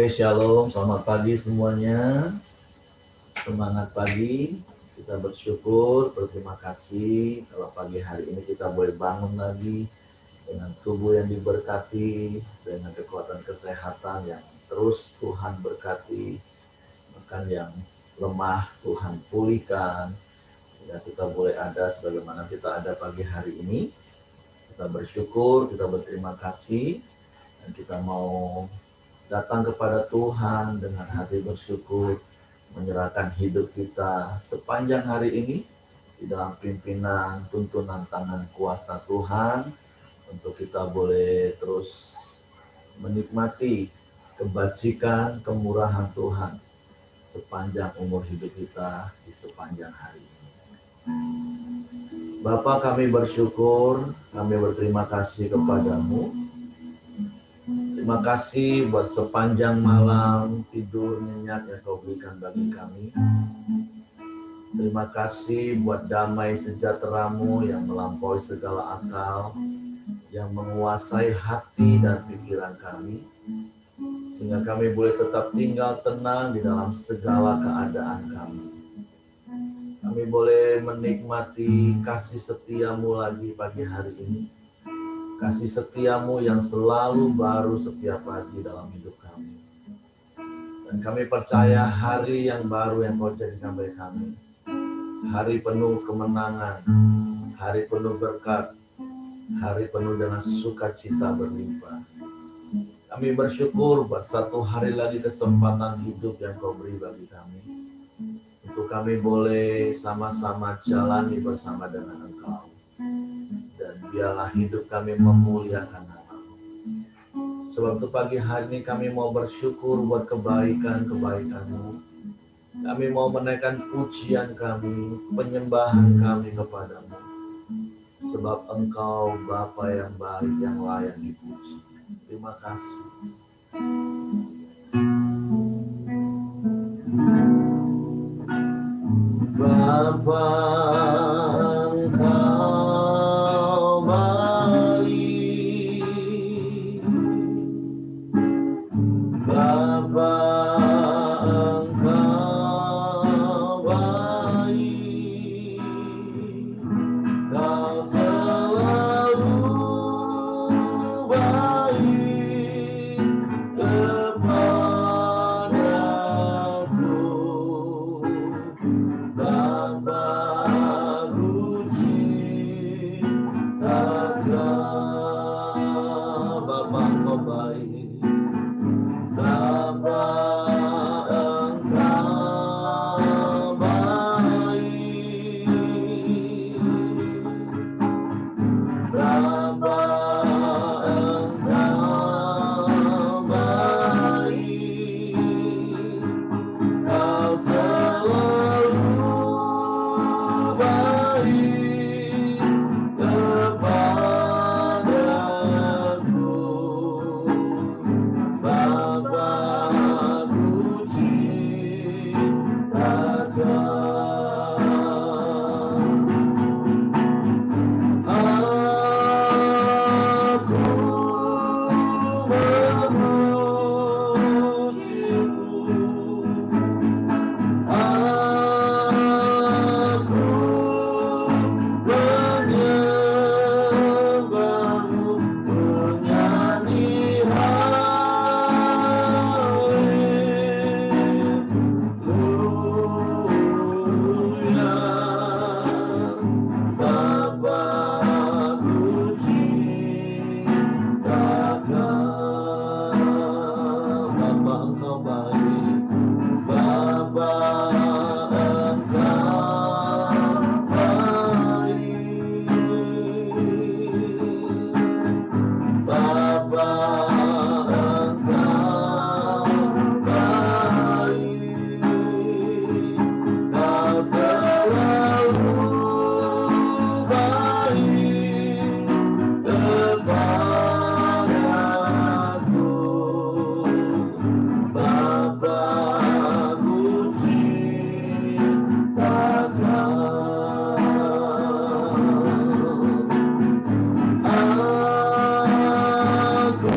Shalom, selamat pagi semuanya. Semangat pagi. Kita bersyukur, berterima kasih kalau pagi hari ini kita boleh bangun lagi dengan tubuh yang diberkati, dengan kekuatan kesehatan yang terus Tuhan berkati, bahkan yang lemah Tuhan pulihkan, sehingga kita boleh ada sebagaimana kita ada pagi hari ini. Kita bersyukur, kita berterima kasih, dan kita mau datang kepada Tuhan dengan hati bersyukur, menyerahkan hidup kita sepanjang hari ini di dalam pimpinan, tuntunan tangan kuasa Tuhan, untuk kita boleh terus menikmati kebajikan, kemurahan Tuhan sepanjang umur hidup kita di sepanjang hari ini. Bapa, kami bersyukur, kami berterima kasih kepadamu. Terima kasih buat sepanjang malam tidur nyenyak yang kau berikan bagi kami. Terima kasih buat damai sejahtera-Mu yang melampaui segala akal, yang menguasai hati dan pikiran kami, sehingga kami boleh tetap tinggal tenang di dalam segala keadaan kami. Kami boleh menikmati kasih setia-Mu lagi pagi hari ini. Kasih setia-Mu yang selalu baru setiap pagi dalam hidup kami. Dan kami percaya hari yang baru yang Kau jadikan bagi kami, hari penuh kemenangan, hari penuh berkat, hari penuh dengan sukacita berlimpah. Kami bersyukur buat satu hari lagi kesempatan hidup yang Kau beri bagi kami, untuk kami boleh sama-sama jalani bersama dengan Engkau. Dan biarlah hidup kami memuliakan nama-Mu. Sebab itu pagi hari ini kami mau bersyukur buat kebaikan-kebaikan-Mu. Kami mau menaikkan pujian kami, penyembahan kami kepadamu. Sebab Engkau Bapa yang baik, yang layak dipuji. Terima kasih. Bapa, Engkau baik. Bapa, Engkau baik. Kau selalu baik kepadaku. Bapa, ku cintakan. Bapa, Engkau baik. Bapa, Engkau baik. Bapa, Engkau baik. Kau selalu baik kepadaku. Bapa, ku cintakan. Aku memujimu. Aku menyembahmu, bernyanyi haleluya. Bapa, ku cintakan. Bapa, Engkau baik. Bapa, Engkau baik. Bapa, Engkau baik. Kau selalu baik kepadaku. Bapa, ku cintakan. Aku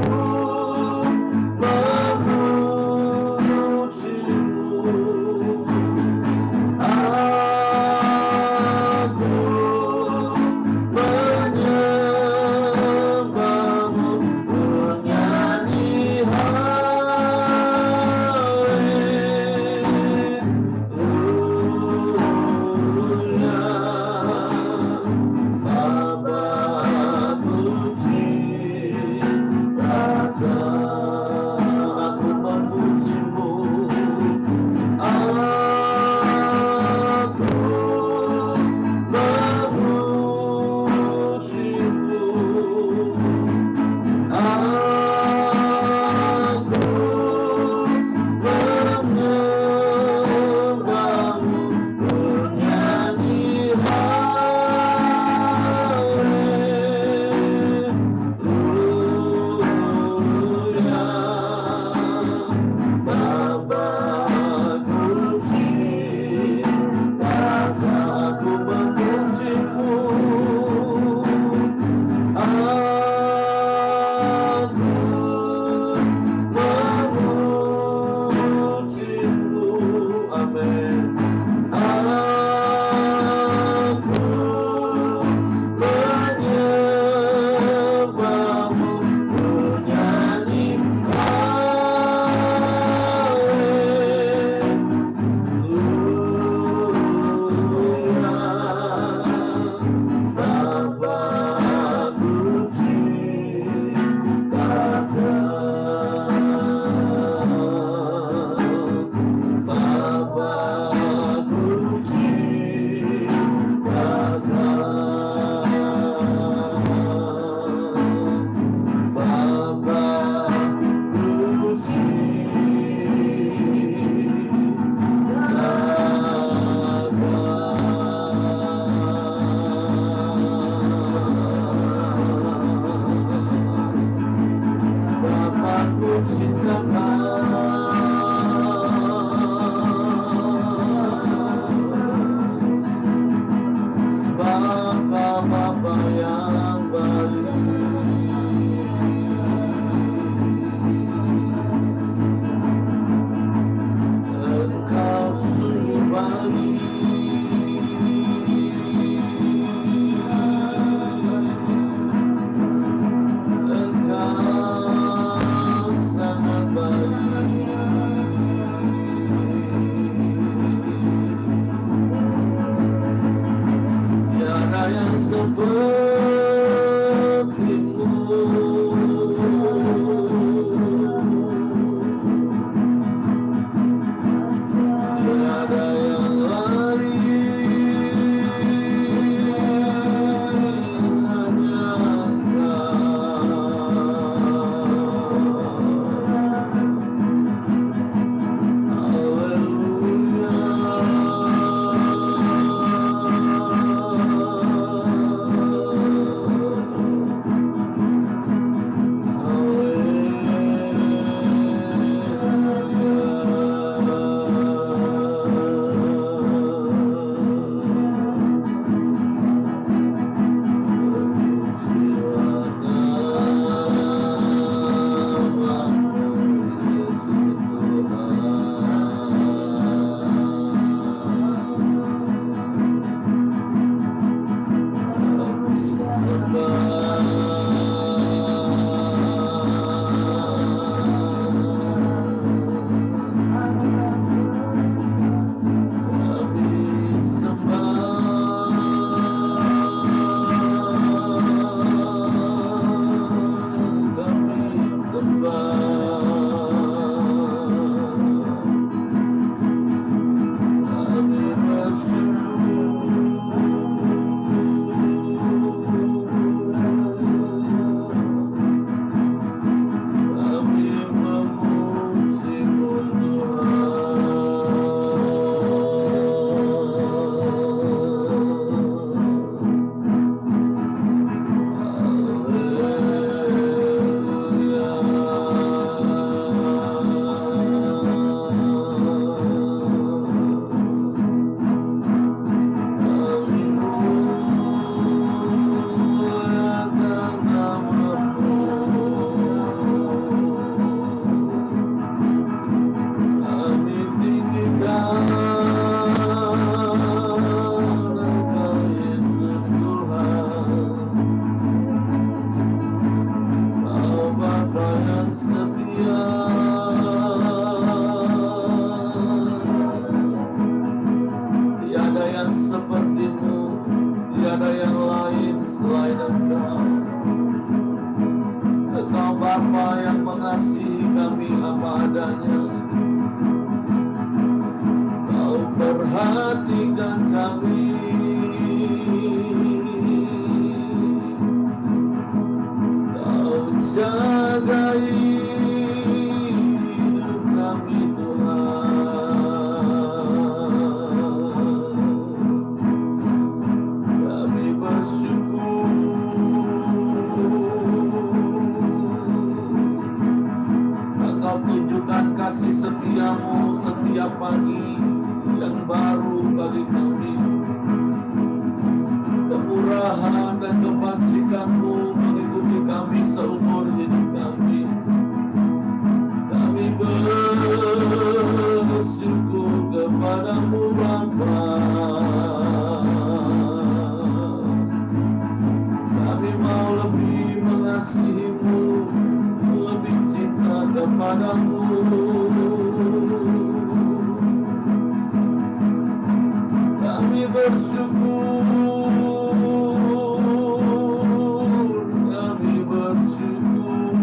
Bapa yang mengasihi kami apa adanya. Kau perhatikan kami, Kau jagai hidup kami Tuhan. Kami bersyukur Engkau tunjukkan kasih setiamu setiap pagi yang baru bagi kami. Kemurahan dan kebajikan-Mu mengikuti kami seumur hidup kami. Kami bersyukur kepada-Mu Bapa. Kami mau lebih mengasihi-Mu, lebih cinta kepada-Mu. Kami bersyukur, kami bersyukur.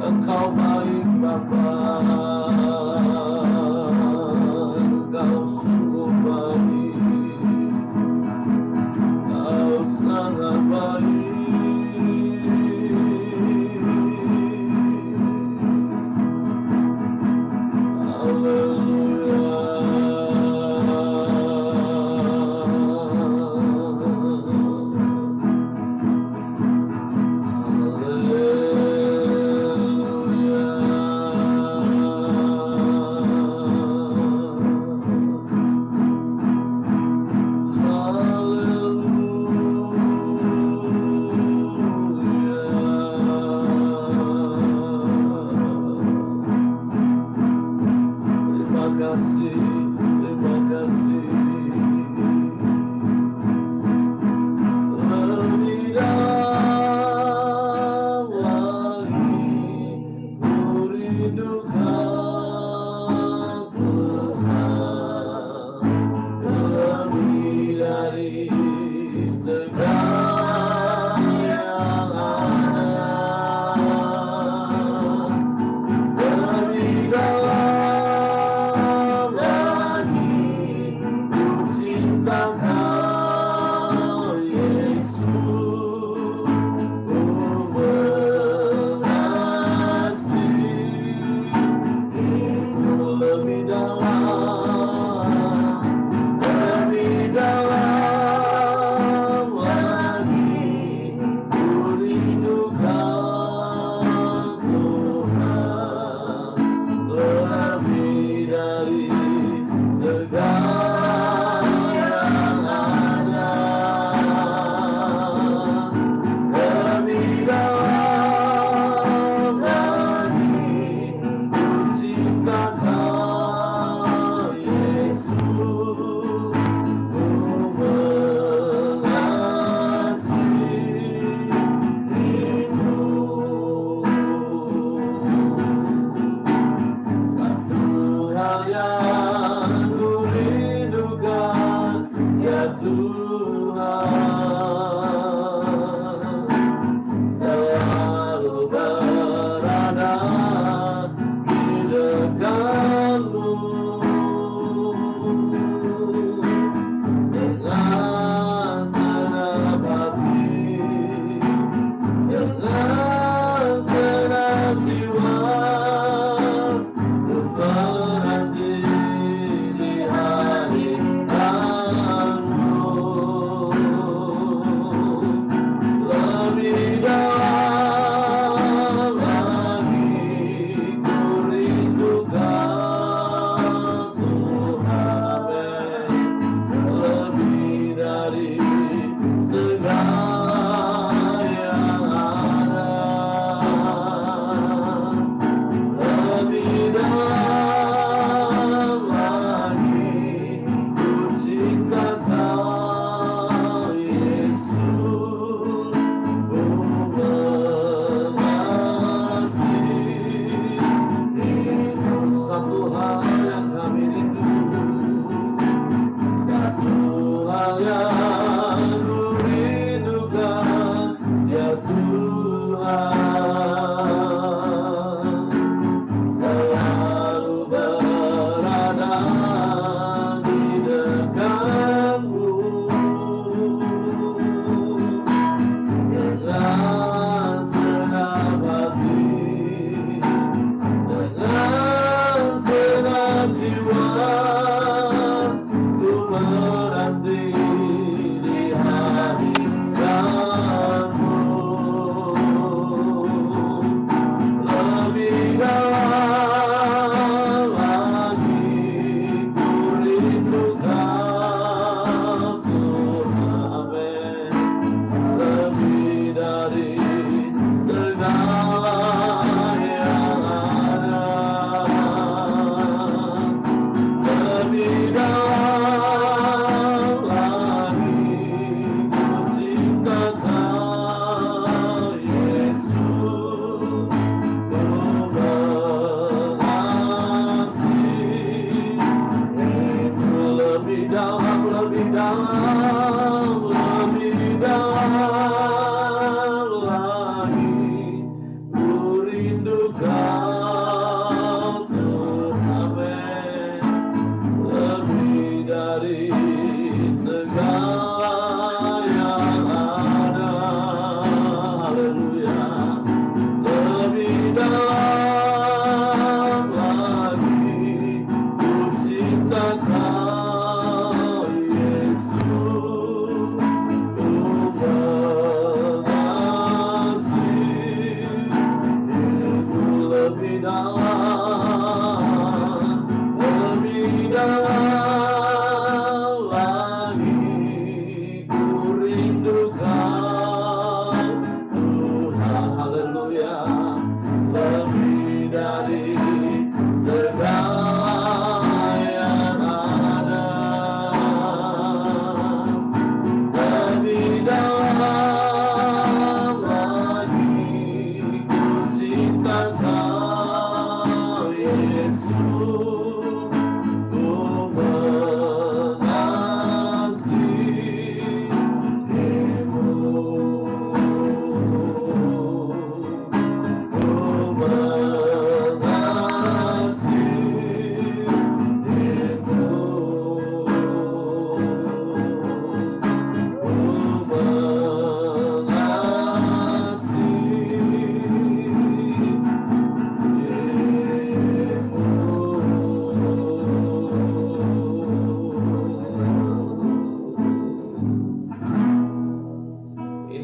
Engkau baik Bapa, Engkau sungguh baik, Engkau sangat baik.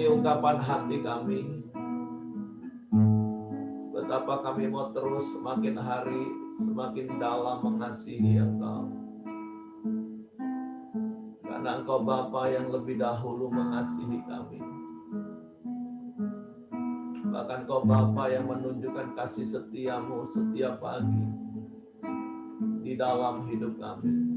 ini ungkapan hati kami. Betapa kami mau terus semakin hari, semakin dalam mengasihi Engkau. Karena Engkau Bapa yang lebih dahulu mengasihi kami. Bahkan Engkau Bapa yang menunjukkan kasih setiamu setiap pagi di dalam hidup kami.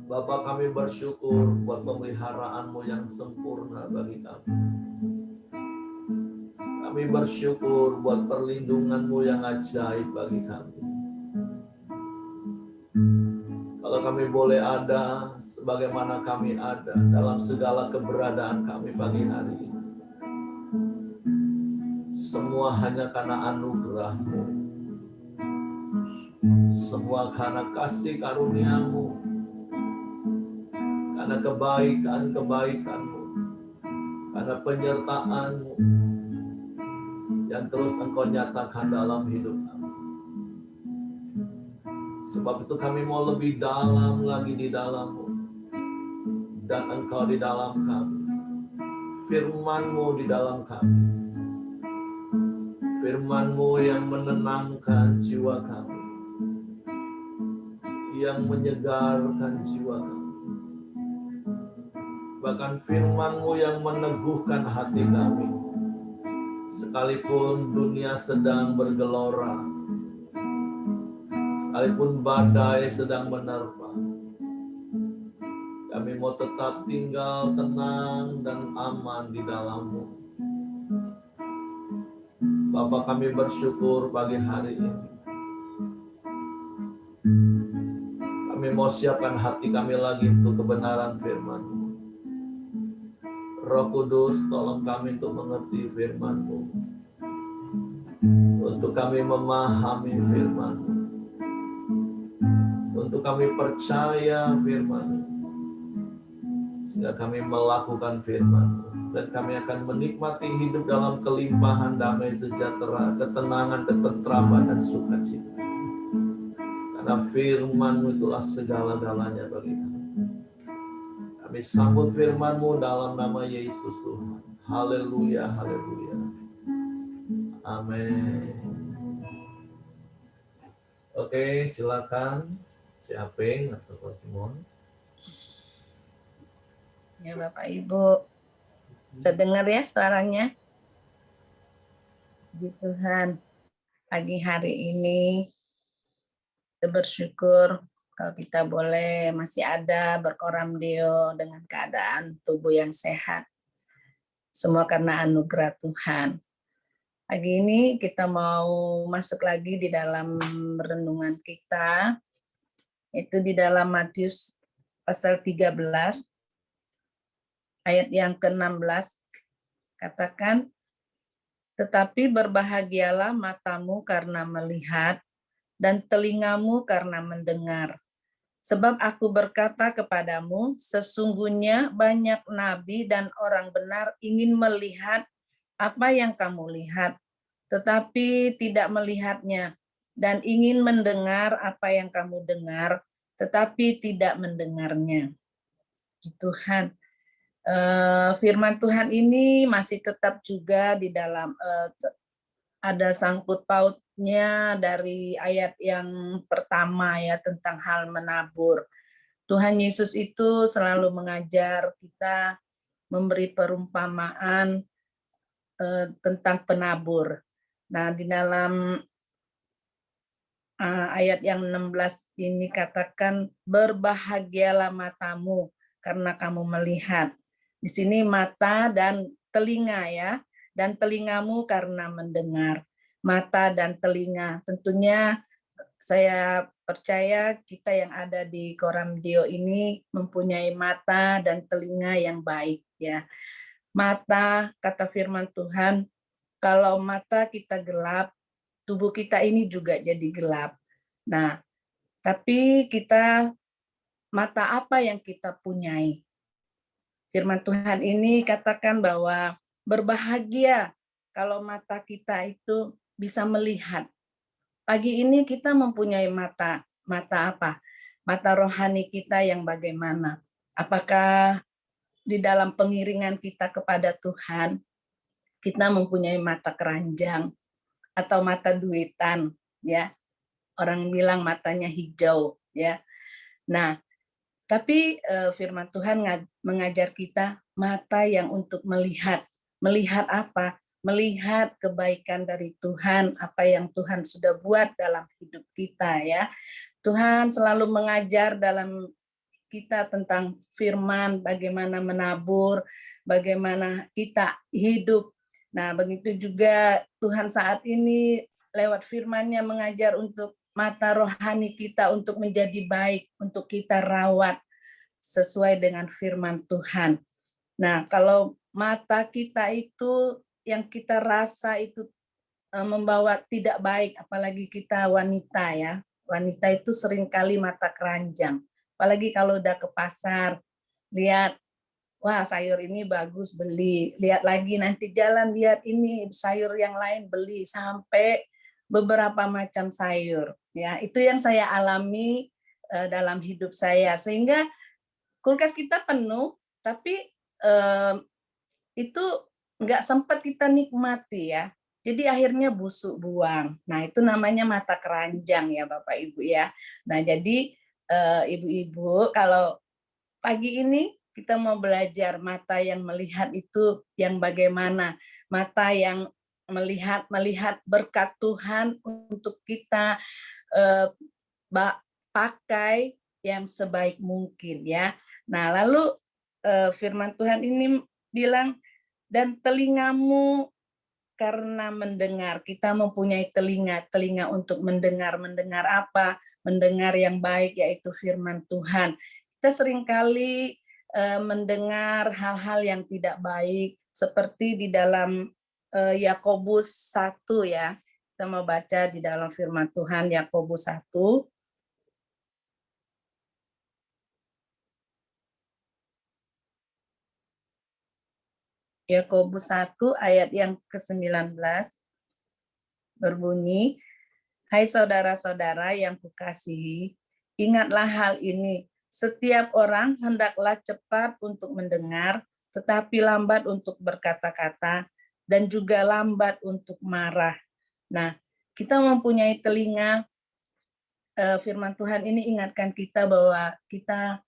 Bapa, kami bersyukur buat pemeliharaan-Mu yang sempurna bagi kami. Kami bersyukur buat perlindungan-Mu yang ajaib bagi kami. Kalau kami boleh ada sebagaimana kami ada dalam segala keberadaan kami pagi hari ini, semua hanya karena anugerah-Mu, semua karena kasih karunia-Mu, karena kebaikan-kebaikan-Mu, karena penyertaan-Mu yang terus Engkau nyatakan dalam hidup kami. Sebab itu kami mau lebih dalam lagi di dalam-Mu, dan Engkau di dalam kami. Firman-Mu di dalam kami. Firman-Mu yang menenangkan jiwa kami, yang menyegarkan jiwa kami. Bahkan firman-Mu yang meneguhkan hati kami. Sekalipun dunia sedang bergelora, sekalipun badai sedang menerpa, kami mau tetap tinggal tenang dan aman di dalam-Mu. Bapa, kami bersyukur pagi hari ini. Kami mau siapkan hati kami lagi untuk kebenaran firman-Mu. Roh Kudus, tolong kami untuk mengerti firman-Mu, untuk kami memahami firman-Mu, untuk kami percaya firman-Mu, sehingga kami melakukan firman-Mu, dan kami akan menikmati hidup dalam kelimpahan damai sejahtera, ketenangan, ketentraman, dan sukacita. Karena firman-Mu itulah segala-galanya bagi kami. Kami sambut firman-Mu dalam nama Yesus Tuhan. Haleluya, haleluya. Amin. Oke, silakan. Si Apeng atau Pak Simon. Ya Bapak Ibu, sedengar ya suaranya. Puji Tuhan, pagi hari ini kita bersyukur kalau kita boleh masih ada berkoram deo dengan keadaan tubuh yang sehat. Semua karena anugerah Tuhan. Pagi ini kita mau masuk lagi di dalam renungan kita, itu di dalam Matius pasal 13, ayat yang ke-16, katakan, tetapi berbahagialah matamu karena melihat, dan telingamu karena mendengar. Sebab aku berkata kepadamu, sesungguhnya banyak nabi dan orang benar ingin melihat apa yang kamu lihat, tetapi tidak melihatnya, dan ingin mendengar apa yang kamu dengar, tetapi tidak mendengarnya. Tuhan, firman Tuhan ini masih tetap juga di dalam ada sangkut pautnya dari ayat yang pertama ya, tentang hal menabur. Tuhan Yesus itu selalu mengajar kita, memberi perumpamaan tentang penabur. Nah, di dalam ayat yang 16 ini katakan, berbahagialah matamu karena kamu melihat. Di sini mata dan telinga ya, dan telingamu karena mendengar. Mata dan telinga, tentunya saya percaya kita yang ada di Koram Deo ini mempunyai mata dan telinga yang baik ya. Mata, kata firman Tuhan, kalau mata kita gelap, tubuh kita ini juga jadi gelap. Nah, tapi kita, mata apa yang kita punyai? Firman Tuhan ini katakan bahwa berbahagia kalau mata kita itu bisa melihat. Pagi ini kita mempunyai mata. Mata apa? Mata rohani kita yang bagaimana? Apakah di dalam pengiringan kita kepada Tuhan, kita mempunyai mata keranjang atau mata duitan, ya. Orang bilang matanya hijau, ya. Nah, tapi firman Tuhan mengajar kita mata yang untuk melihat. Melihat apa? Melihat kebaikan dari Tuhan, apa yang Tuhan sudah buat dalam hidup kita, ya. Tuhan selalu mengajar dalam kita tentang firman, bagaimana menabur, bagaimana kita hidup. Nah, begitu juga Tuhan saat ini lewat firman-Nya mengajar untuk mata rohani kita untuk menjadi baik, untuk kita rawat sesuai dengan firman Tuhan. Nah, kalau mata kita itu yang kita rasa itu membawa tidak baik, apalagi kita wanita, ya. Wanita itu seringkali mata keranjang. Apalagi kalau udah ke pasar, lihat, wah sayur ini bagus, beli. Lihat lagi nanti jalan, lihat ini sayur yang lain, beli. Sampai beberapa macam sayur. Ya, itu yang saya alami dalam hidup saya. Sehingga kulkas kita penuh, tapi itu nggak sempat kita nikmati, ya. Jadi akhirnya busuk buang. Nah, itu namanya mata keranjang, ya Bapak Ibu, ya. Nah, jadi ibu-ibu, kalau pagi ini kita mau belajar mata yang melihat itu yang bagaimana, mata yang melihat berkat Tuhan untuk kita pakai yang sebaik mungkin, ya. Nah, lalu firman Tuhan ini bilang, dan telingamu karena mendengar. Kita mempunyai telinga untuk mendengar. Mendengar apa? Mendengar yang baik, yaitu firman Tuhan. Kita seringkali mendengar hal-hal yang tidak baik, seperti di dalam Yakobus 1, ya. Kita mau baca di dalam firman Tuhan, Yakobus 1. Yakobus 1 ayat yang ke-19 berbunyi, hai saudara-saudara yang kukasihi, ingatlah hal ini, setiap orang hendaklah cepat untuk mendengar, tetapi lambat untuk berkata-kata, dan juga lambat untuk marah. Nah, kita mempunyai telinga, firman Tuhan ini ingatkan kita bahwa kita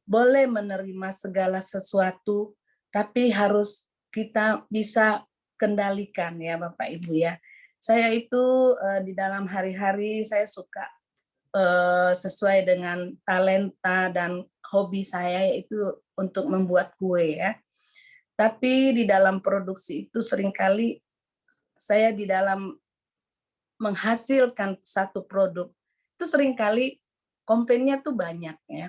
boleh menerima segala sesuatu, tapi harus kita bisa kendalikan, ya Bapak Ibu, ya. Saya itu di dalam hari-hari saya suka sesuai dengan talenta dan hobi saya, yaitu untuk membuat kue, ya. Tapi di dalam produksi itu seringkali saya di dalam menghasilkan satu produk itu seringkali komplainnya tuh banyak, ya.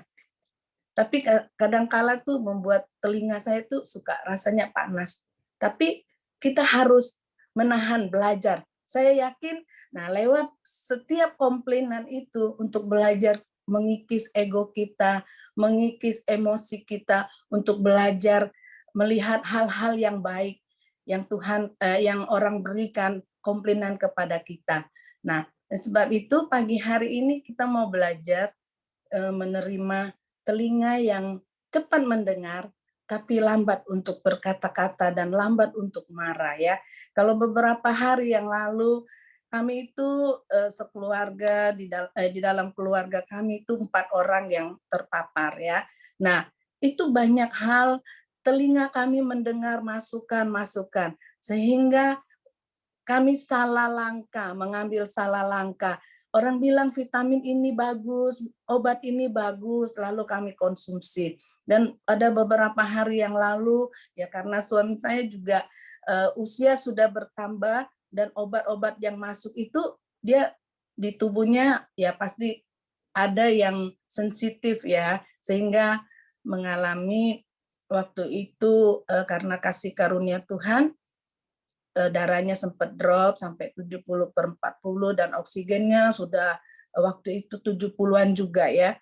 Tapi kadangkala tuh membuat telinga saya tuh suka rasanya panas. Tapi kita harus menahan, belajar. Saya yakin, nah lewat setiap komplainan itu untuk belajar mengikis ego kita, mengikis emosi kita, untuk belajar melihat hal-hal yang baik yang Tuhan, yang orang berikan komplainan kepada kita. Nah, sebab itu pagi hari ini kita mau belajar menerima telinga yang cepat mendengar, tapi lambat untuk berkata-kata dan lambat untuk marah, ya. Kalau beberapa hari yang lalu kami itu sekeluarga di dalam keluarga kami itu 4 orang yang terpapar, ya. Nah, itu banyak hal telinga kami mendengar masukan-masukan sehingga kami salah langkah, mengambil salah langkah. Orang bilang vitamin ini bagus, obat ini bagus, lalu kami konsumsi. Dan ada beberapa hari yang lalu, ya karena suami saya juga usia sudah bertambah, dan obat-obat yang masuk itu dia di tubuhnya ya pasti ada yang sensitif, ya, sehingga mengalami waktu itu karena kasih karunia Tuhan, darahnya sempat drop sampai 70/40 dan oksigennya sudah waktu itu 70-an juga, ya.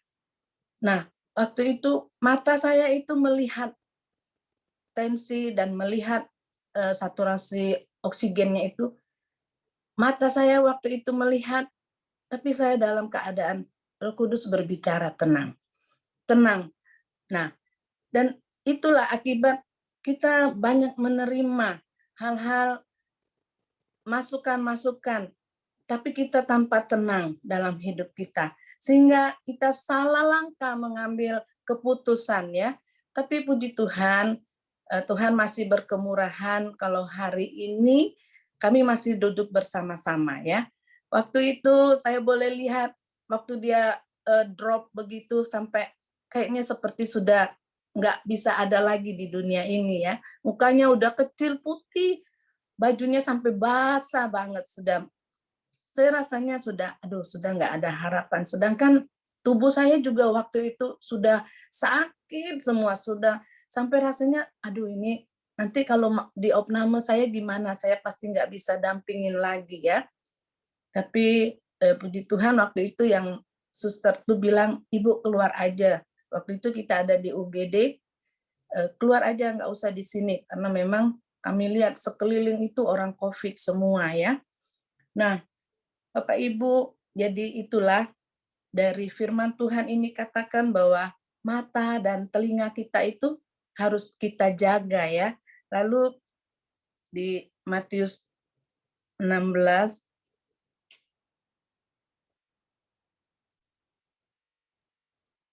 Nah, waktu itu mata saya itu melihat tensi dan melihat saturasi oksigennya itu, mata saya waktu itu melihat, tapi saya dalam keadaan Roh Kudus berbicara tenang. Tenang. Nah, dan itulah akibat kita banyak menerima hal-hal masukan-masukan, tapi kita tanpa tenang dalam hidup kita. Sehingga kita salah langkah mengambil keputusan ya. Tapi puji Tuhan, Tuhan masih berkemurahan kalau hari ini kami masih duduk bersama-sama ya. Waktu itu saya boleh lihat waktu dia drop begitu sampai kayaknya seperti sudah nggak bisa ada lagi di dunia ini ya. Mukanya udah kecil putih, bajunya sampai basah banget, saya rasanya sudah nggak ada harapan. Sedangkan tubuh saya juga waktu itu sudah sakit semua, sudah sampai rasanya ini nanti kalau di opname saya gimana, saya pasti nggak bisa dampingin lagi ya. Tapi puji Tuhan waktu itu yang suster tuh bilang, ibu keluar aja. Waktu itu kita ada di UGD, keluar aja, nggak usah di sini karena memang kami lihat sekeliling itu orang COVID semua ya. Nah, Bapak Ibu, jadi itulah dari firman Tuhan ini katakan bahwa mata dan telinga kita itu harus kita jaga ya. Lalu di Matius 16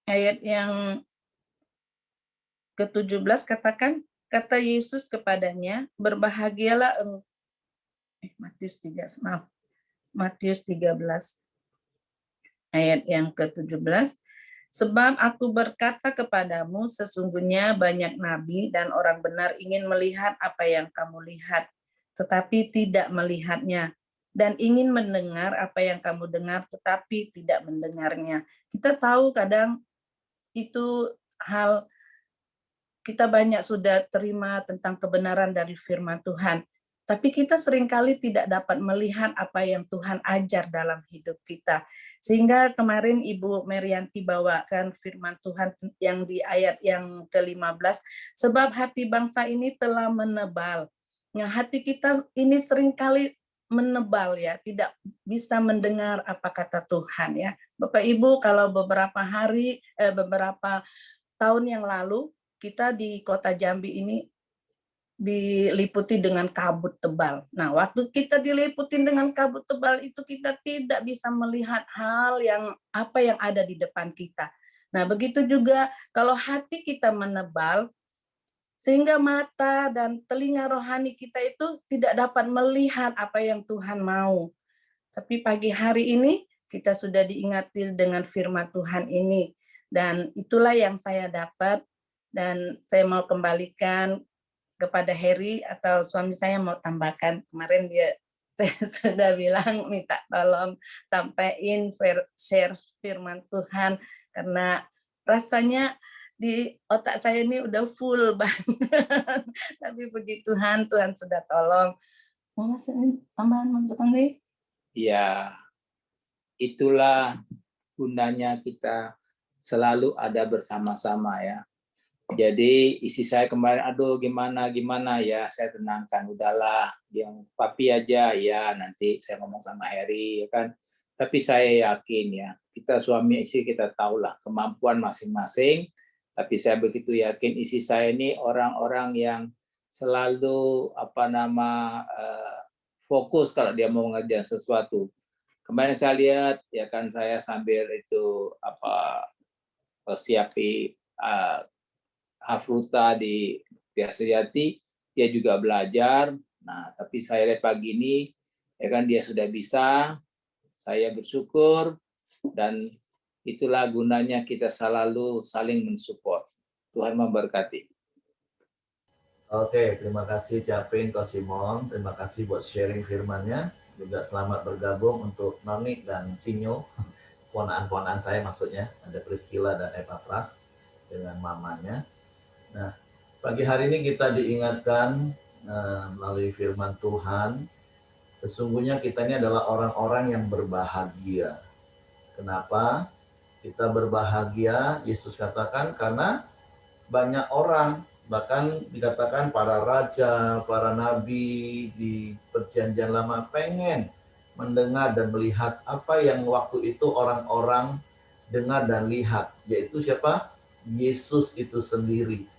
ayat yang ke-17 katakan, kata Yesus kepadanya, berbahagialah Matius 13 ayat yang ke-17, sebab aku berkata kepadamu, sesungguhnya banyak nabi dan orang benar ingin melihat apa yang kamu lihat, tetapi tidak melihatnya, dan ingin mendengar apa yang kamu dengar, tetapi tidak mendengarnya. Kita tahu kadang itu hal kita banyak sudah terima tentang kebenaran dari firman Tuhan, tapi kita seringkali tidak dapat melihat apa yang Tuhan ajar dalam hidup kita. Sehingga kemarin Ibu Merianti bawakan firman Tuhan yang di ayat yang ke-15, sebab hati bangsa ini telah menebal. Nah, hati kita ini seringkali menebal ya, tidak bisa mendengar apa kata Tuhan ya. Bapak Ibu, kalau beberapa tahun yang lalu kita di kota Jambi ini diliputi dengan kabut tebal. Nah, waktu kita diliputi dengan kabut tebal itu kita tidak bisa melihat hal yang ada di depan kita. Nah, begitu juga kalau hati kita menebal, sehingga mata dan telinga rohani kita itu tidak dapat melihat apa yang Tuhan mau. Tapi pagi hari ini kita sudah diingati dengan firman Tuhan ini. Dan itulah yang saya dapat. Dan saya mau kembalikan kepada Heri atau suami saya mau tambahkan. Kemarin saya sudah bilang minta tolong sampaikan share firman Tuhan karena rasanya di otak saya ini udah full banget. Tapi puji Tuhan, Tuhan sudah tolong. Mau masukin tambahan masukan nih? Ya, itulah gunanya kita selalu ada bersama-sama ya. Jadi isi saya kemarin, gimana ya, saya tenangkan, udahlah, yang papi aja ya, nanti saya ngomong sama Heri ya kan. Tapi saya yakin ya, kita suami istri kita tahulah kemampuan masing-masing, tapi saya begitu yakin isi saya ini orang-orang yang selalu fokus kalau dia mau mengerjakan sesuatu. Kemarin saya lihat ya kan, saya sambil itu siapi Hafruta di Sejati, dia juga belajar. Nah, tapi saya lihat pagi ini, ya kan dia sudah bisa. Saya bersyukur dan itulah gunanya kita selalu saling mensupport. Tuhan memberkati. Oke, terima kasih Capin, Ko Simon. Terima kasih buat sharing firman-nya. Juga selamat bergabung untuk Noni dan Sinyo. Ponaan-ponaan saya maksudnya. Ada Priscilla dan Eva Pras dengan mamanya. Nah, pagi hari ini kita diingatkan melalui firman Tuhan, sesungguhnya kita ini adalah orang-orang yang berbahagia. Kenapa kita berbahagia? Yesus katakan karena banyak orang, bahkan dikatakan para raja, para nabi di perjanjian lama pengen mendengar dan melihat apa yang waktu itu orang-orang dengar dan lihat, yaitu siapa? Yesus itu sendiri.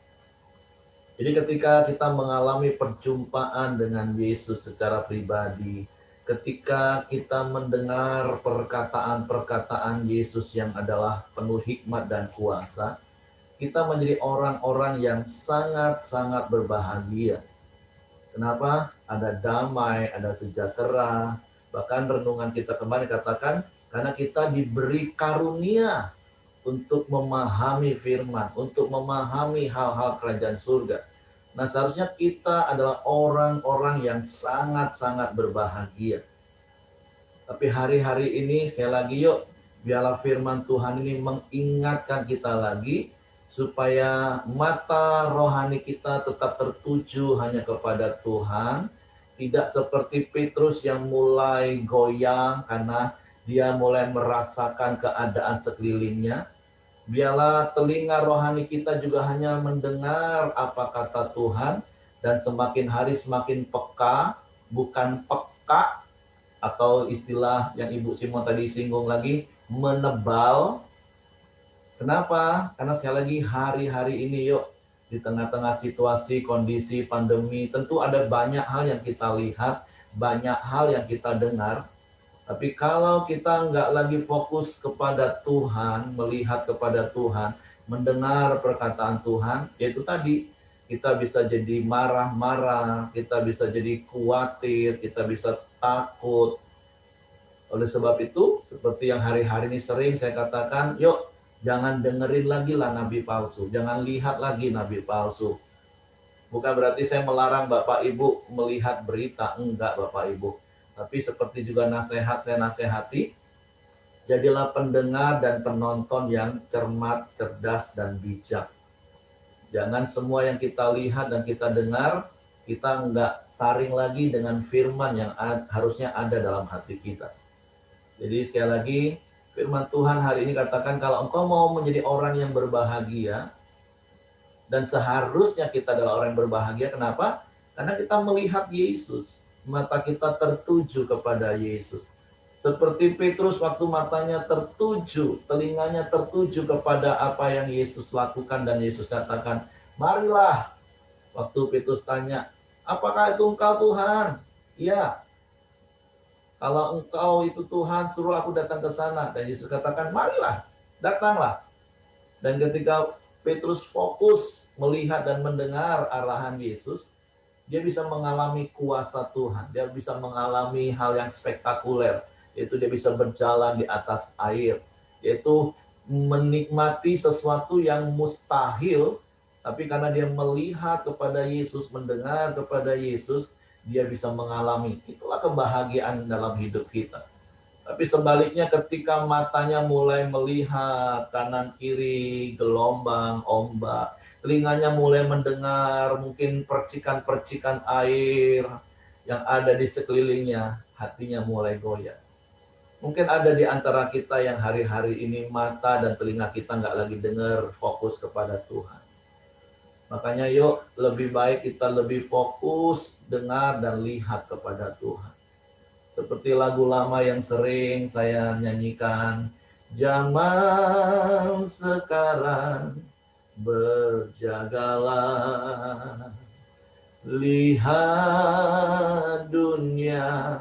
Jadi ketika kita mengalami perjumpaan dengan Yesus secara pribadi, ketika kita mendengar perkataan-perkataan Yesus yang adalah penuh hikmat dan kuasa, kita menjadi orang-orang yang sangat-sangat berbahagia. Kenapa? Ada damai, ada sejahtera. Bahkan renungan kita kemarin katakan, karena kita diberi karunia untuk memahami firman, untuk memahami hal-hal kerajaan surga. Nah, seharusnya kita adalah orang-orang yang sangat-sangat berbahagia. Tapi hari-hari ini, sekali lagi yuk, biarlah firman Tuhan ini mengingatkan kita lagi, supaya mata rohani kita tetap tertuju hanya kepada Tuhan, tidak seperti Petrus yang mulai goyang karena dia mulai merasakan keadaan sekelilingnya. Biarlah telinga rohani kita juga hanya mendengar apa kata Tuhan, dan semakin hari semakin peka, bukan peka, atau istilah yang Ibu Simon tadi singgung lagi, menebal. Kenapa? Karena sekali lagi hari-hari ini yuk, di tengah-tengah situasi, kondisi pandemi, tentu ada banyak hal yang kita lihat, banyak hal yang kita dengar. Tapi kalau kita nggak lagi fokus kepada Tuhan, melihat kepada Tuhan, mendengar perkataan Tuhan, yaitu tadi, kita bisa jadi marah-marah, kita bisa jadi khawatir, kita bisa takut. Oleh sebab itu, seperti yang hari-hari ini sering saya katakan, yuk, jangan dengerin lagi lah nabi palsu, jangan lihat lagi nabi palsu. Bukan berarti saya melarang Bapak Ibu melihat berita, enggak Bapak Ibu. Tapi seperti juga nasihat saya nasihati, jadilah pendengar dan penonton yang cermat, cerdas, dan bijak. Jangan semua yang kita lihat dan kita dengar, kita enggak saring lagi dengan firman yang harusnya ada dalam hati kita. Jadi sekali lagi, firman Tuhan hari ini katakan, kalau engkau mau menjadi orang yang berbahagia, dan seharusnya kita adalah orang yang berbahagia, kenapa? Karena kita melihat Yesus. Mata kita tertuju kepada Yesus. Seperti Petrus waktu matanya tertuju, telinganya tertuju kepada apa yang Yesus lakukan, dan Yesus katakan, marilah. Waktu Petrus tanya, apakah itu engkau Tuhan? Iya. Kalau engkau itu Tuhan, suruh aku datang ke sana. Dan Yesus katakan, marilah, datanglah. Dan ketika Petrus fokus melihat dan mendengar arahan Yesus, dia bisa mengalami kuasa Tuhan. Dia bisa mengalami hal yang spektakuler, yaitu dia bisa berjalan di atas air, yaitu menikmati sesuatu yang mustahil, tapi karena dia melihat kepada Yesus, mendengar kepada Yesus, dia bisa mengalami. Itulah kebahagiaan dalam hidup kita. Tapi sebaliknya ketika matanya mulai melihat kanan kiri, gelombang, ombak, telinganya mulai mendengar mungkin percikan-percikan air yang ada di sekelilingnya, hatinya mulai goyah. Mungkin ada di antara kita yang hari-hari ini mata dan telinga kita nggak lagi dengar, fokus kepada Tuhan. Makanya yuk, lebih baik kita lebih fokus dengar dan lihat kepada Tuhan. Seperti lagu lama yang sering saya nyanyikan, zaman sekarang berjagalah, lihat dunia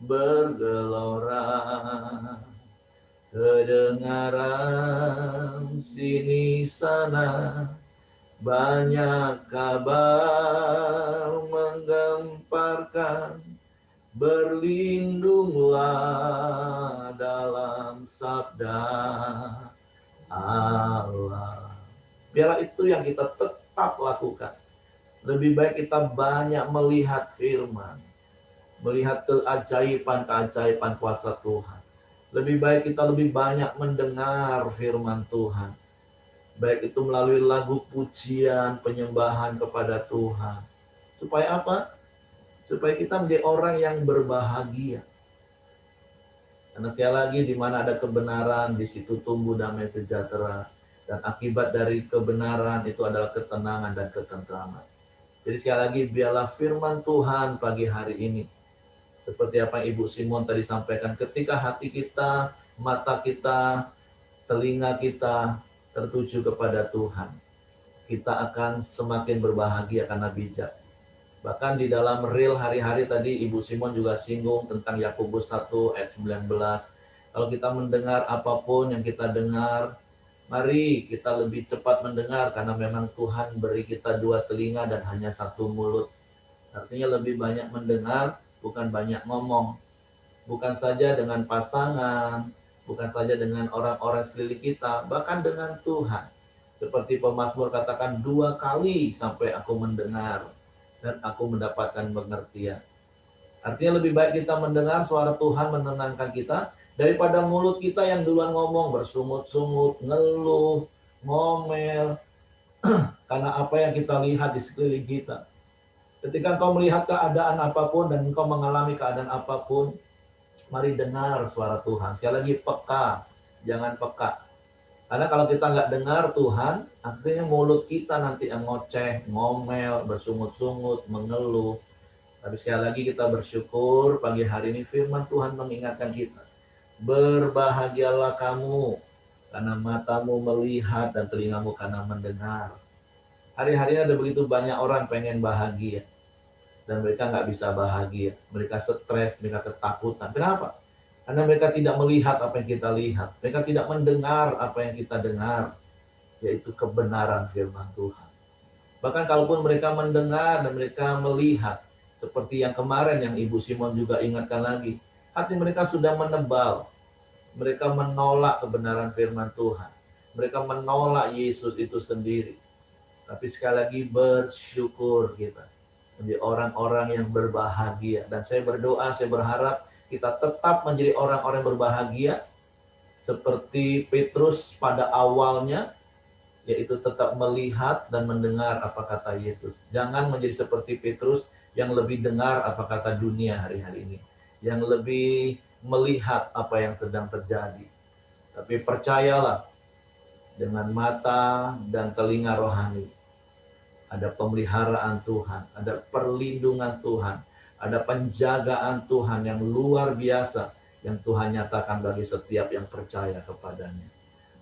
bergelora, kedengaran sini sana, banyak kabar menggemparkan, berlindunglah dalam sabda Allah. Biarlah itu yang kita tetap lakukan. Lebih baik kita banyak melihat firman, melihat keajaiban-keajaiban kuasa Tuhan. Lebih baik kita lebih banyak mendengar firman Tuhan. Baik itu melalui lagu pujian, penyembahan kepada Tuhan. Supaya apa? Supaya kita menjadi orang yang berbahagia. Karena sekali lagi, di mana ada kebenaran, di situ tumbuh damai sejahtera. Dan akibat dari kebenaran itu adalah ketenangan dan ketentraman. Jadi sekali lagi, biarlah firman Tuhan pagi hari ini, seperti apa Ibu Simon tadi sampaikan, ketika hati kita, mata kita, telinga kita tertuju kepada Tuhan, kita akan semakin berbahagia karena bijak. Bahkan di dalam reel hari-hari tadi Ibu Simon juga singgung tentang Yakobus 1 ayat 19. Kalau kita mendengar apapun yang kita dengar, mari kita lebih cepat mendengar karena memang Tuhan beri kita 2 telinga dan hanya 1 mulut. Artinya lebih banyak mendengar, bukan banyak ngomong. Bukan saja dengan pasangan, bukan saja dengan orang-orang sekeliling kita, bahkan dengan Tuhan. Seperti pemazmur katakan 2 kali sampai aku mendengar dan aku mendapatkan pengertian. Artinya lebih baik kita mendengar suara Tuhan menenangkan kita daripada mulut kita yang duluan ngomong bersungut-sungut, ngeluh, ngomel karena apa yang kita lihat di sekeliling kita. Ketika engkau melihat keadaan apapun dan engkau mengalami keadaan apapun, mari dengar suara Tuhan. Sekali lagi peka, jangan peka. Karena kalau kita nggak dengar Tuhan, artinya mulut kita nanti yang ngoceh, ngomel, bersungut-sungut, mengeluh. Tapi sekali lagi kita bersyukur pagi hari ini firman Tuhan mengingatkan kita. Berbahagialah kamu karena matamu melihat dan telingamu karena mendengar. Hari-hari ada begitu banyak orang pengen bahagia. Dan mereka nggak bisa bahagia. Mereka stres, mereka ketakutan. Kenapa? Karena mereka tidak melihat apa yang kita lihat. Mereka tidak mendengar apa yang kita dengar. Yaitu kebenaran firman Tuhan. Bahkan kalaupun mereka mendengar dan mereka melihat. Seperti yang kemarin yang Ibu Simon juga ingatkan lagi. Hati mereka sudah menebal. Mereka menolak kebenaran firman Tuhan. Mereka menolak Yesus itu sendiri. Tapi sekali lagi bersyukur kita. Menjadi orang-orang yang berbahagia. Dan saya berdoa, saya berharap kita tetap menjadi orang-orang berbahagia seperti Petrus pada awalnya, yaitu tetap melihat dan mendengar apa kata Yesus. Jangan menjadi seperti Petrus yang lebih dengar apa kata dunia hari-hari ini, yang lebih melihat apa yang sedang terjadi. Tapi percayalah, dengan mata dan telinga rohani, ada pemeliharaan Tuhan, ada perlindungan Tuhan, ada penjagaan Tuhan yang luar biasa yang Tuhan nyatakan bagi setiap yang percaya kepadanya.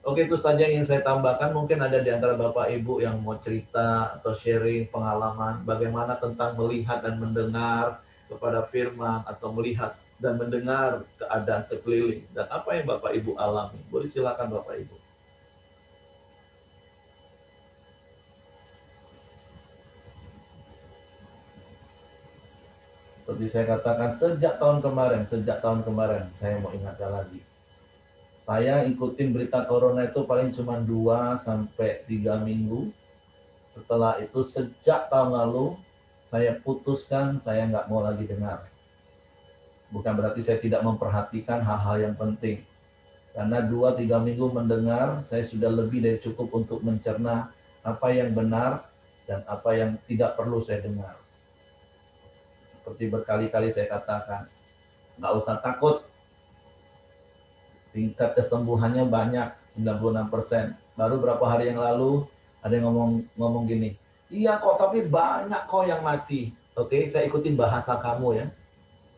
Oke, itu saja yang saya tambahkan. Mungkin ada di antara Bapak Ibu yang mau cerita atau sharing pengalaman bagaimana tentang melihat dan mendengar kepada firman atau melihat dan mendengar keadaan sekeliling dan apa yang Bapak Ibu alami. Boleh silakan Bapak Ibu. Seperti saya katakan sejak tahun kemarin saya mau ingatkan lagi. Saya ikutin berita corona itu paling cuma 2-3 minggu. Setelah itu sejak tahun lalu saya putuskan saya nggak mau lagi dengar. Bukan berarti saya tidak memperhatikan hal-hal yang penting. Karena 2-3 minggu mendengar, saya sudah lebih dari cukup untuk mencerna apa yang benar dan apa yang tidak perlu saya dengar. Seperti berkali-kali saya katakan, nggak usah takut. Tingkat kesembuhannya banyak, 96%. Baru berapa hari yang lalu, ada yang ngomong gini, iya kok, tapi banyak kok yang mati. Oke, saya ikutin bahasa kamu ya.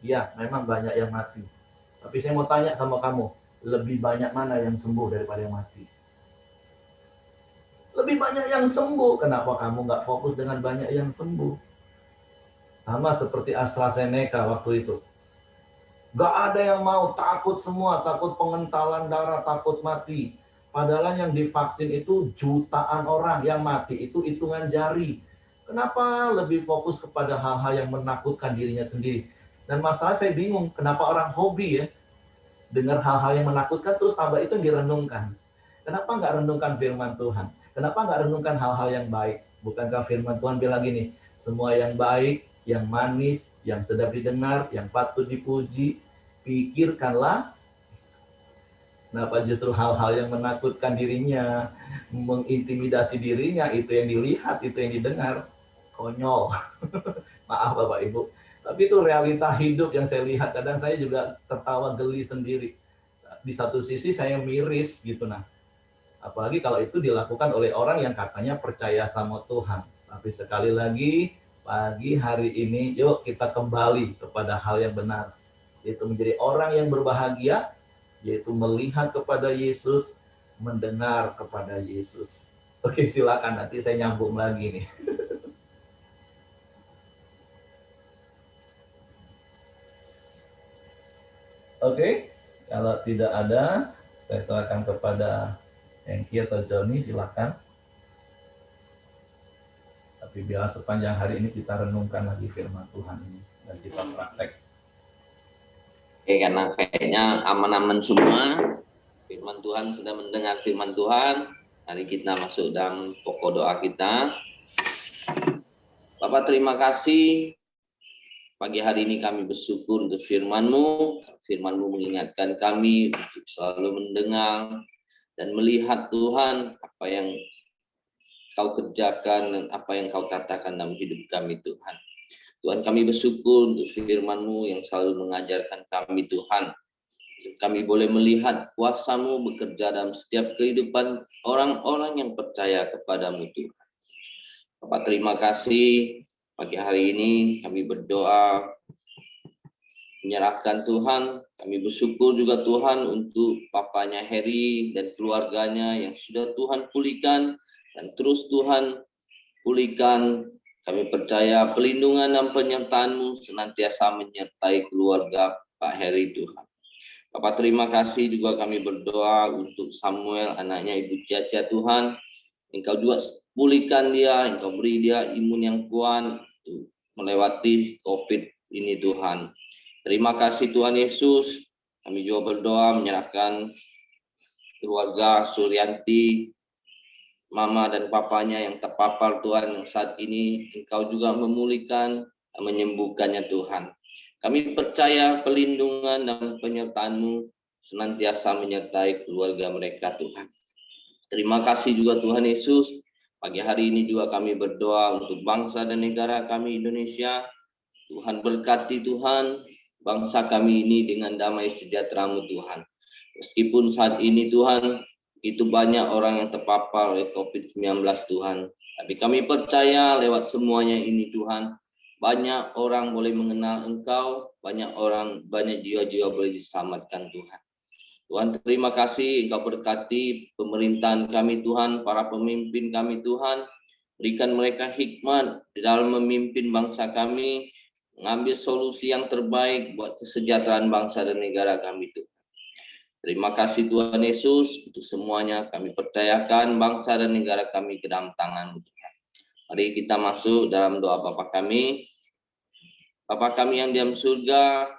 Iya, memang banyak yang mati. Tapi saya mau tanya sama kamu, lebih banyak mana yang sembuh daripada yang mati? Lebih banyak yang sembuh, kenapa kamu nggak fokus dengan banyak yang sembuh? Sama seperti AstraZeneca waktu itu. Gak ada yang mau, takut semua, takut pengentalan darah, takut mati. Padahal yang divaksin itu jutaan orang, yang mati itu hitungan jari. Kenapa lebih fokus kepada hal-hal yang menakutkan dirinya sendiri? Dan masalah saya bingung, kenapa orang hobi ya, dengar hal-hal yang menakutkan terus tambah itu direnungkan. Kenapa nggak renungkan firman Tuhan? Kenapa nggak renungkan hal-hal yang baik? Bukankah firman Tuhan bilang gini, semua yang baik, yang manis, yang sedap didengar, yang patut dipuji, pikirkanlah. Kenapa justru hal-hal yang menakutkan dirinya, mengintimidasi dirinya, itu yang dilihat, itu yang didengar? Konyol. Maaf Bapak Ibu. Tapi itu realita hidup yang saya lihat. Kadang saya juga tertawa geli sendiri. Di satu sisi saya miris gitu nah. Apalagi kalau itu dilakukan oleh orang yang katanya percaya sama Tuhan. Tapi sekali lagi, pagi hari ini, yuk kita kembali kepada hal yang benar. Yaitu menjadi orang yang berbahagia, yaitu melihat kepada Yesus, mendengar kepada Yesus. Oke, silakan, nanti saya nyambung lagi nih. Oke, kalau tidak ada, saya serahkan kepada Hengki atau Joni, silakan. Tapi biar sepanjang hari ini kita renungkan lagi firman Tuhan ini dan kita praktek. Oke, karena kayaknya aman-aman semua. Firman Tuhan sudah mendengar firman Tuhan. Mari kita masuk dalam pokok doa kita. Bapak, terima kasih. Pagi hari ini kami bersyukur untuk firman-Mu. Firman-Mu mengingatkan kami untuk selalu mendengar dan melihat Tuhan apa yang Kau kerjakan dan apa yang Kau katakan dalam hidup kami Tuhan. Tuhan, kami bersyukur untuk firman-Mu yang selalu mengajarkan kami Tuhan. Kami boleh melihat kuasa-Mu bekerja dalam setiap kehidupan orang-orang yang percaya kepadamu Tuhan. Bapak, terima kasih. Pagi hari ini kami berdoa, menyerahkan Tuhan. Kami bersyukur juga Tuhan untuk papanya Heri dan keluarganya yang sudah Tuhan pulihkan. Dan terus Tuhan pulihkan. Kami percaya pelindungan dan penyertaan-Mu senantiasa menyertai keluarga Pak Heri Tuhan. Bapak, terima kasih juga kami berdoa untuk Samuel, anaknya Ibu Ciacia Tuhan. Engkau juga pulihkan dia, Engkau beri dia imun yang kuat untuk melewati COVID ini Tuhan. Terima kasih Tuhan Yesus. Kami juga berdoa menyerahkan keluarga Suryanti, mama dan papanya yang terpapar Tuhan, yang saat ini Engkau juga memulihkan dan menyembuhkannya Tuhan. Kami percaya pelindungan dan penyertaan-Mu senantiasa menyertai keluarga mereka Tuhan. Terima kasih juga Tuhan Yesus. Pagi hari ini juga kami berdoa untuk bangsa dan negara kami Indonesia. Tuhan berkati Tuhan, bangsa kami ini dengan damai sejahtera-Mu Tuhan. Meskipun saat ini Tuhan, itu banyak orang yang terpapar oleh COVID-19 Tuhan. Tapi kami percaya lewat semuanya ini Tuhan, banyak orang boleh mengenal Engkau, banyak jiwa-jiwa boleh diselamatkan Tuhan. Tuhan, terima kasih Engkau berkati pemerintahan kami Tuhan, para pemimpin kami Tuhan. Berikan mereka hikmat di dalam memimpin bangsa kami, mengambil solusi yang terbaik buat kesejahteraan bangsa dan negara kami Tuhan. Terima kasih Tuhan Yesus untuk semuanya. Kami percayakan bangsa dan negara kami ke dalam tangan-Mu Tuhan. Mari kita masuk dalam doa Bapa kami. Bapa kami yang diam surga,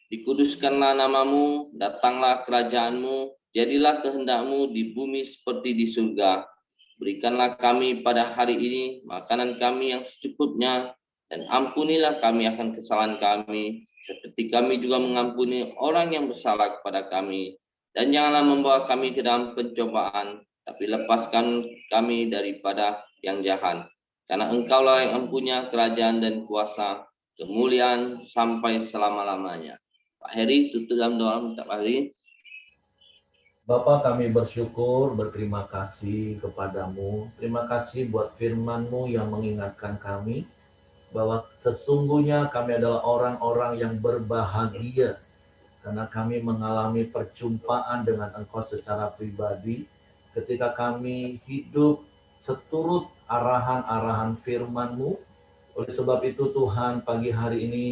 dikuduskanlah nama-Mu, datanglah kerajaan-Mu, jadilah kehendak-Mu di bumi seperti di surga. Berikanlah kami pada hari ini makanan kami yang secukupnya, dan ampunilah kami akan kesalahan kami, seperti kami juga mengampuni orang yang bersalah kepada kami. Dan janganlah membawa kami ke dalam pencobaan, tapi lepaskan kami daripada yang jahat. Karena Engkaulah yang mempunyai kerajaan dan kuasa, kemuliaan sampai selama-lamanya. Pak Heri, tutup dalam doa minta Heri. Bapa, kami bersyukur, berterima kasih kepadamu. Terima kasih buat firman-Mu yang mengingatkan kami bahwa sesungguhnya kami adalah orang-orang yang berbahagia karena kami mengalami perjumpaan dengan Engkau secara pribadi ketika kami hidup seturut arahan-arahan firman-Mu. Oleh sebab itu Tuhan, pagi hari ini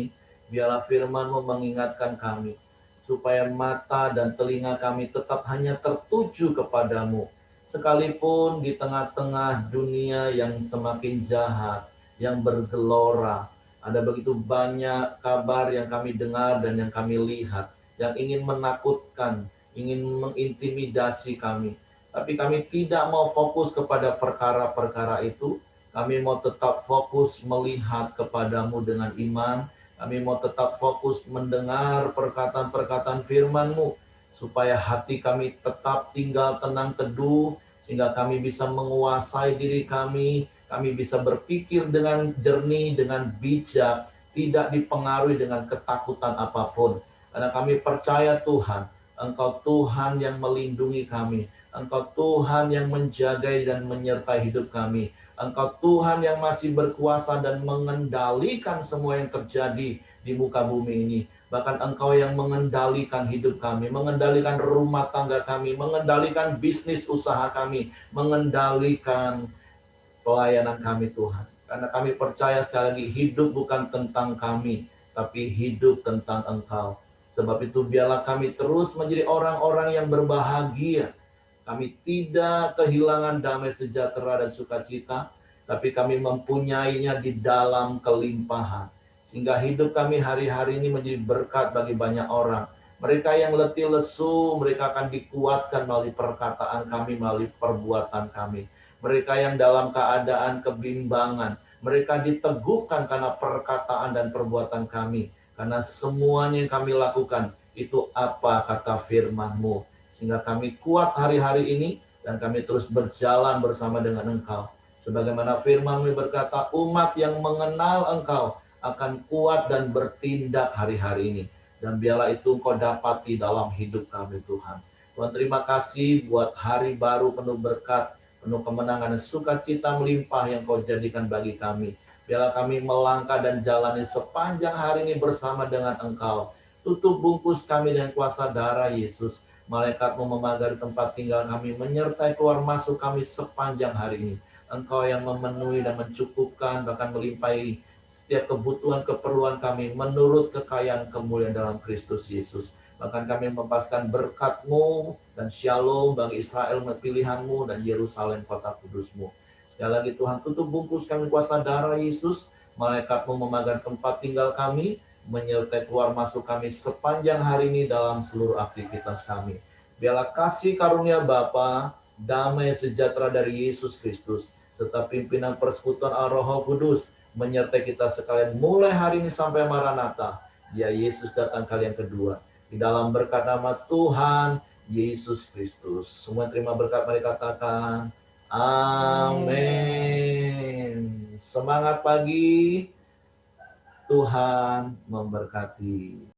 biarlah firman-Mu mengingatkan kami supaya mata dan telinga kami tetap hanya tertuju kepadamu. Sekalipun di tengah-tengah dunia yang semakin jahat, yang bergelora, ada begitu banyak kabar yang kami dengar dan yang kami lihat, yang ingin menakutkan, ingin mengintimidasi kami. Tapi kami tidak mau fokus kepada perkara-perkara itu. Kami mau tetap fokus melihat kepadamu dengan iman. Kami mau tetap fokus mendengar perkataan-perkataan firman-Mu, supaya hati kami tetap tinggal tenang teduh, sehingga kami bisa menguasai diri kami bisa berpikir dengan jernih, dengan bijak, tidak dipengaruhi dengan ketakutan apapun. Karena kami percaya Tuhan, Engkau Tuhan yang melindungi kami, Engkau Tuhan yang menjaga dan menyertai hidup kami. Engkau Tuhan yang masih berkuasa dan mengendalikan semua yang terjadi di muka bumi ini. Bahkan Engkau yang mengendalikan hidup kami, mengendalikan rumah tangga kami, mengendalikan bisnis usaha kami, mengendalikan pelayanan kami Tuhan. Karena kami percaya sekali lagi hidup bukan tentang kami, tapi hidup tentang Engkau. Sebab itu biarlah kami terus menjadi orang-orang yang berbahagia. Kami tidak kehilangan damai sejahtera dan sukacita, tapi kami mempunyainya di dalam kelimpahan. Sehingga hidup kami hari-hari ini menjadi berkat bagi banyak orang. Mereka yang letih lesu, mereka akan dikuatkan melalui perkataan kami, melalui perbuatan kami. Mereka yang dalam keadaan kebimbangan, mereka diteguhkan karena perkataan dan perbuatan kami. Karena semuanya yang kami lakukan, itu apa kata firman-Mu. Sehingga kami kuat hari-hari ini, dan kami terus berjalan bersama dengan Engkau. Sebagaimana firman-Mu berkata, umat yang mengenal Engkau akan kuat dan bertindak hari-hari ini. Dan biarlah itu Engkau dapati dalam hidup kami Tuhan. Tuhan terima kasih buat hari baru penuh berkat, penuh kemenangan dan sukacita melimpah yang Kau jadikan bagi kami. Biarlah kami melangkah dan jalani sepanjang hari ini bersama dengan Engkau. Tutup bungkus kami dengan kuasa darah Yesus. Malaikat-Mu memagari tempat tinggal kami, menyertai keluar masuk kami sepanjang hari ini. Engkau yang memenuhi dan mencukupkan, bahkan melimpahi setiap kebutuhan keperluan kami menurut kekayaan kemuliaan dalam Kristus Yesus. Bahkan kami melepaskan berkat-Mu dan shalom bagi Israel pilihan-Mu dan Yerusalem kota kudus-Mu. Sekali lagi Tuhan, tutup bungkus kami kuasa darah Yesus. Malaikat-Mu memagar tempat tinggal kami, menyertai keluar masuk kami sepanjang hari ini dalam seluruh aktivitas kami. Biarlah kasih karunia Bapa, damai sejahtera dari Yesus Kristus, serta pimpinan persekutuan Al-Roh Kudus menyertai kita sekalian mulai hari ini sampai Maranatha. Ya Yesus datang kali yang kedua. Di dalam berkat nama Tuhan Yesus Kristus. Semua terima berkat, mari katakan amin. Semangat pagi. Tuhan memberkati.